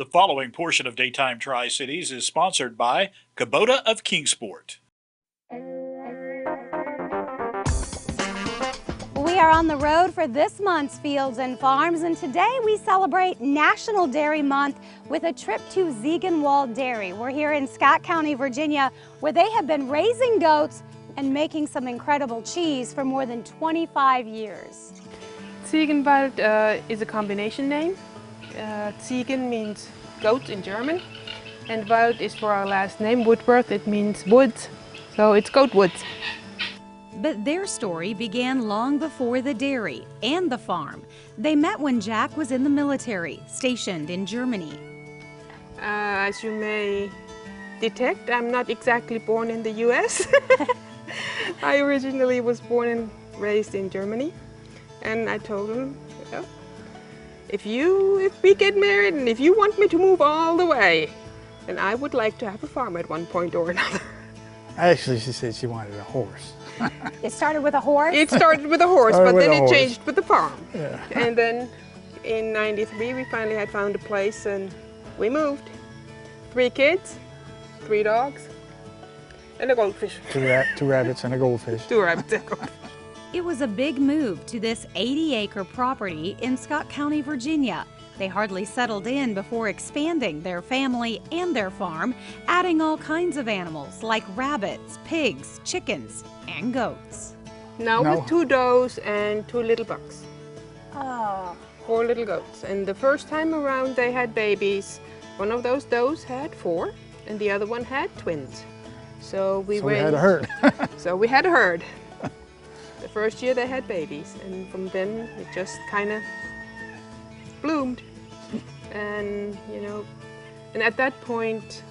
The following portion of Daytime Tri-Cities is sponsored by Kubota of Kingsport. We are on the road for this month's Fields and Farms, and today we celebrate National Dairy Month with a trip to Ziegenwald Dairy. We're here in Scott County, Virginia, where they have been raising goats and making some incredible cheese for more than 25 years. Ziegenwald is a combination name. Ziegen means goat in German, and Wald is for our last name, Woodworth. It means woods, so it's goat woods. But their story began long before the dairy and the farm. They met when Jack was in the military, stationed in Germany. As you may detect, I'm not exactly born in the US. I originally was born and raised in Germany, and I told him, well, if we get married and if you want me to move all the way, then I would like to have a farm at one point or another. Actually, she said she wanted a horse. It started with a horse? It started with a horse, but then it changed with the farm. Yeah. And then in '93, we finally had found a place and we moved. 3 kids, 3 dogs, and a goldfish. Two rabbits and a goldfish. 2 rabbits and a goldfish. It was a big move to this 80-acre property in Scott County, Virginia. They hardly settled in before expanding their family and their farm, adding all kinds of animals like rabbits, pigs, chickens, and goats. Now with 2 does and 2 little bucks. Oh. 4 little goats. And the first time around they had babies. One of those does had 4 and the other one had twins. So we had a herd. So we had a herd. The first year they had babies, and from then it just kind of bloomed. And and at that point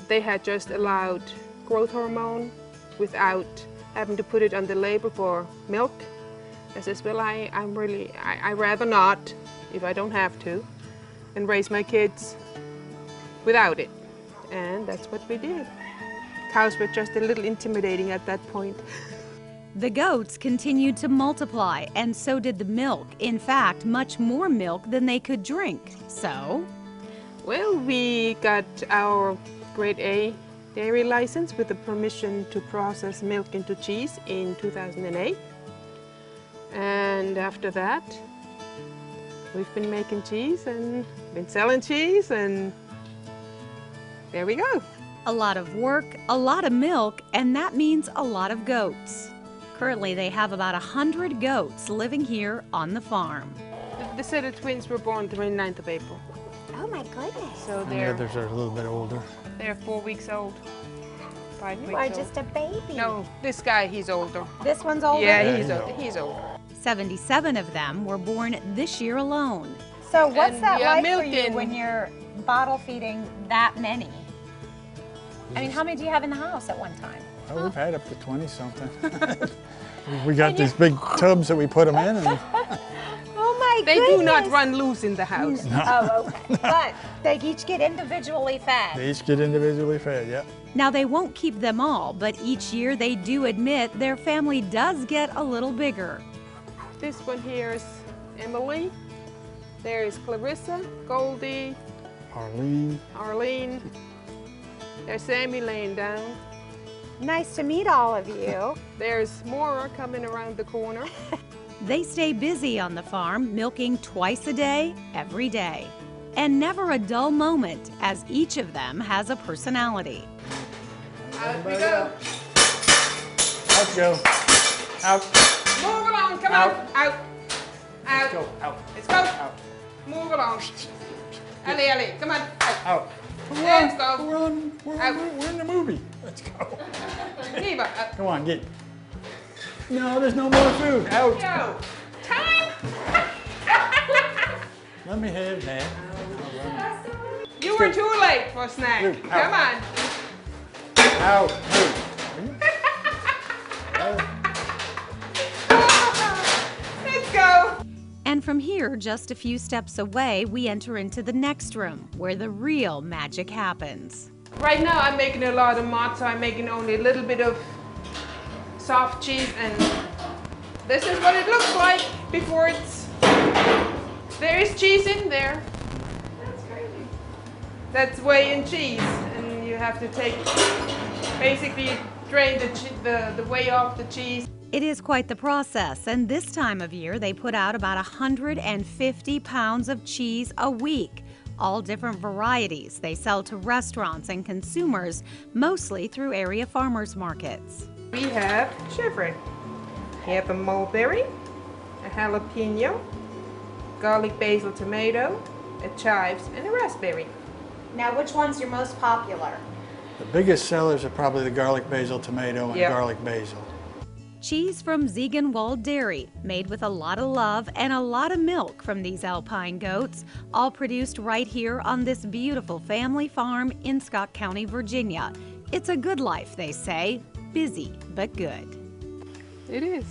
they had just allowed growth hormone without having to put it under label for milk. I says, well, I rather not, if I don't have to, and raise my kids without it. And that's what we did. Cows were just a little intimidating at that point. The goats continued to multiply, and so did the milk. In fact, much more milk than they could drink. So? Well, we got our grade A dairy license with the permission to process milk into cheese in 2008. And after that, we've been making cheese and been selling cheese, and there we go. A lot of work, a lot of milk, and that means a lot of goats. Currently, they have about 100 goats living here on the farm. The set of twins were born the 29th of April. Oh my goodness. So The others are a little bit older. they're 4 weeks old, 5 weeks You are old. just a baby. No, this guy, he's older. This one's older? Yeah, Yeah, he's older. 77 of them were born this year alone. So what's And that we are like for you milking. when you're bottle feeding that many? I mean, how many do you have in the house at one time? Oh, we've had up to 20-something. We got these big tubs that we put them in. And Oh my They goodness! do not run loose in the house. Oh, okay. But they each get individually fed. they each get individually fed, yeah. Now, they won't keep them all, but each year they do admit their family does get a little bigger. This one here is Emily. There is Clarissa, Goldie, Arlene. There's Sammy laying down. Nice to meet all of you. There's Maura coming around the corner. They stay busy on the farm, milking twice a day, every day. And never a dull moment, as each of them has a personality. Out we go. Out you go. Out. Move along, come Out. on. Out. Out. Go. Out. Let's go. Out. Move along. Ellie, come on. Out. Out. Let's go. We're in the movie. Let's go. Eva, out. Come on, get. No, there's no more food. Out. Go. Time. Let me have that. You were too late for a snack. Move. Come on. Out. Move. Let's go. And from here, just a few steps away, we enter into the next room, where the real magic happens. Right now I'm making a lot of mozz, so I'm making only a little bit of soft cheese, and this is what it looks like before it's... There is cheese in there. That's whey and cheese, and you have to basically drain the whey off the cheese. It is quite the process, and this time of year they put out about 150 pounds of cheese a week. All different varieties they sell to restaurants and consumers, mostly through area farmers markets. We have chevre. We have a mulberry, a jalapeno, garlic basil tomato, a chives, and a raspberry. Now, which one's your most popular? The biggest sellers are probably the garlic basil tomato and Yep. garlic basil. Cheese from Ziegenwald Dairy, made with a lot of love and a lot of milk from these alpine goats, all produced right here on this beautiful family farm in Scott County, Virginia. It's a good life, they say. Busy, but good. It is.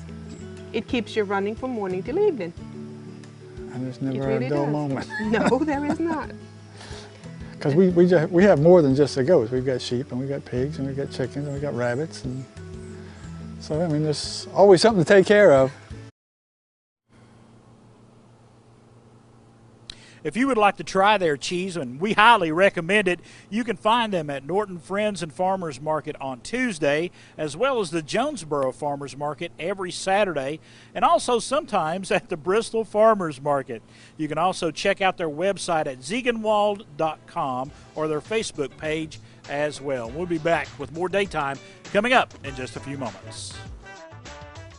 It keeps you running from morning till evening. And there's It never really a dull does. moment. No, there is not. Because we have more than just the goats. We've got sheep and we've got pigs and we've got chickens and we've got rabbits. And so, I mean, there's always something to take care of. If you would like to try their cheese, and we highly recommend it, you can find them at Norton Friends and Farmers Market on Tuesday, as well as the Jonesboro Farmers Market every Saturday, and also sometimes at the Bristol Farmers Market. You can also check out their website at ziegenwald.com or their Facebook page as well. We'll be back with more Daytime coming up in just a few moments.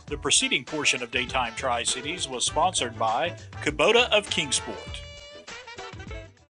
The preceding portion of Daytime Tri-Cities was sponsored by Kubota of Kingsport.